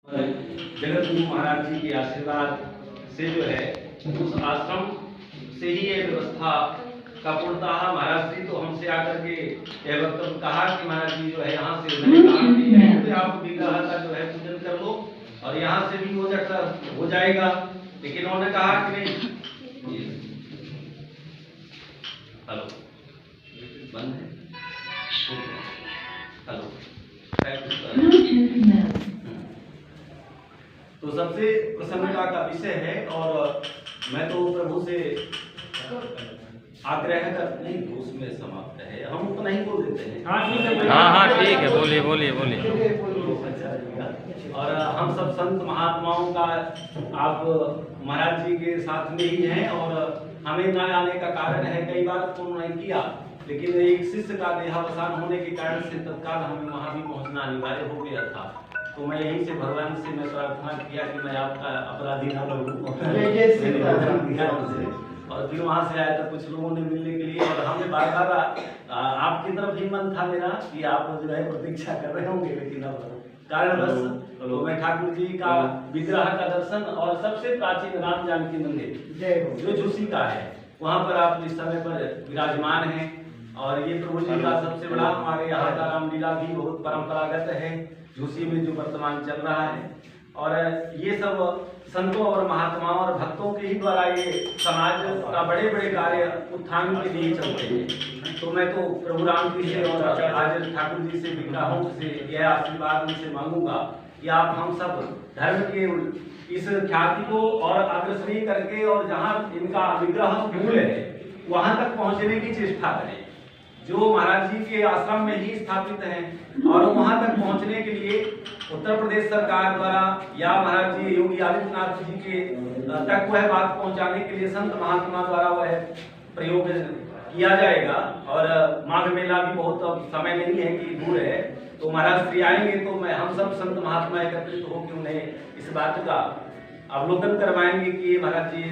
जगत गुरु महाराज जी के आशीर्वाद से जो है उस आश्रम से ही ये व्यवस्था का पूर्णतः महाराज जी तो हमसे आकर के यह वक्तव्य कहा कि महाराज जी जो है यहाँ से उन्होंने कहा कि यहीं पे आप विग्रह का जो है पूजन कर लो और यहाँ से भी हो जाएगा, लेकिन उन्होंने कहा कि नहीं। हेलो बंद है, हेलो। तो सबसे प्रसन्नता का विषय है और मैं तो प्रभु से आग्रह कर नहीं, उसमें समाप्त है, हम उतना ही बोल देते हैं। हाँ ठीक है, बोलिए बोलिए बोलिए। और हम सब संत महात्माओं का आप महाराज जी के साथ में ही हैं और हमें न आने का कारण है, कई बार फोन नहीं किया, लेकिन एक शिष्य का देहावसान होने के कारण से तत्काल हमें वहां भी पहुंचना अनिवार्य हो गया था। तो मैं यहीं से भगवान से मैं प्रार्थना किया कि मैं आपका अपराधी ना बनूं और फिर वहां से आया तो कुछ लोगों ने मिलने के लिए और हमें बार बार आपकी तरफ ही मन था मेरा कि आप जो है प्रतीक्षा कर रहे होंगे, लेकिन अब कारणवश तो मैं ठाकुर जी का विग्रह का दर्शन और सबसे प्राचीन राम जानकी मंदिर जो झूसी का है वहां पर आप इस समय पर विराजमान हैं और ये प्रभु जी का सबसे बड़ा हमारे यहाँ का रामलीला भी बहुत परंपरागत है झूसी में जो वर्तमान चल रहा है और ये सब संतों और महात्माओं और भक्तों के ही द्वारा ये समाज का बड़े बड़े कार्य उत्थान के लिए चलते हैं। तो मैं तो प्रभु राम जी से और आज ठाकुर जी से विग्रहों से यह आशीर्वाद उनसे मांगूंगा कि आप हम सब धर्म के इस ख्याति को और अग्रसर करके और जहाँ इनका विग्रह मूल है वहां तक पहुंचने की चेष्टा करें, जो महाराज जी के आश्रम में ही स्थापित हैं और वहां तक पहुंचने के लिए उत्तर प्रदेश सरकार द्वारा या महाराज जी योगी आदित्यनाथ जी के तक वह बात पहुंचाने के लिए संत महात्मा द्वारा वह प्रयोग किया जाएगा। और माघ मेला भी बहुत अब समय नहीं है कि दूर है, तो महाराज श्री आएंगे तो मैं हम सब संत महात्मा एकत्रित होकर उन्हें इस बात का अवलोकन करवाएंगे कि महाराज जी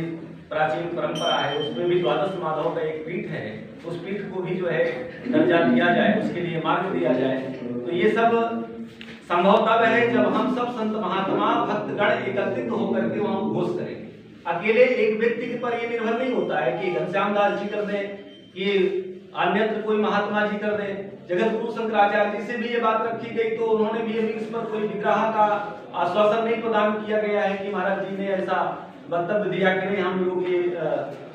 प्राचीन परंपरा है उसमें भी द्वादश माधव का एक पीठ है, उस पीठ को भी जो है दर्जा दिया जाए, उसके लिए मार्ग दिया जाए। तो ये सब संभव तब है जब हम सब संत महात्मा भक्तगण एकत्रित होकर के वहां घोष करेंगे। अकेले एक व्यक्ति पर ये निर्भर नहीं होता है कि घनश्याम दास जी कर दें कि अन्यत्र कोई महात्मा जी कर दें। जगत गुरु शंकराचार्य जी से भी ये बात रखी गई तो उन्होंने भी अभी इस पर कोई विग्रह का आश्वासन नहीं प्रदान किया गया है कि महाराज जी ने ऐसा वक्तव्य दिया कि नहीं हम योगी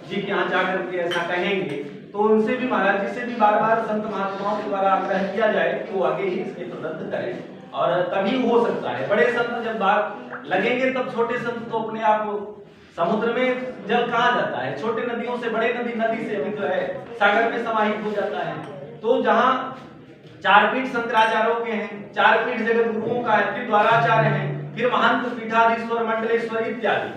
जी के यहाँ जाकर के ऐसा कहेंगे। तो उनसे भी महाराज जी से भी बार बार संत महात्माओं के द्वारा आग्रह किया जाए कि वो आगे ही इसके प्रबंध करें और तभी हो सकता है। बड़े संत जब बात लगेंगे तब छोटे संत तो अपने आप समुद्र में जल कहाँ जाता है, छोटे नदियों से बड़े नदी से भी जो है सागर में समाहित हो जाता है। तो जहाँ चार पीठ शंकराचार्यों के हैं, चार पीठ जगत गुरुओं का है, फिर द्वाराचार्य हैं, फिर महंत पीठाधीश्वर मंडलेश्वर इत्यादि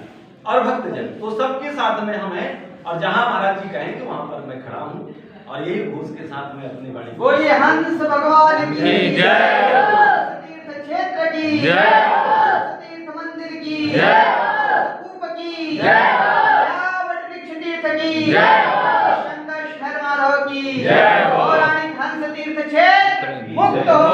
और भक्तजन, तो सबके साथ में हम हैं और जहां महाराज जी कहेंगे वहां पर मैं खड़ा हूं और यही घोष के साथ में अपनी वाणी बोलिए हंस भगवान की जय, तीर्थ क्षेत्र की जय, तीर्थ मंदिर की जय, कूप की जय, वट वृक्ष तीर्थ की जय, शंकर शर्मा की जय, पौराणिक हंस तीर्थ क्षेत्र मुक्त हो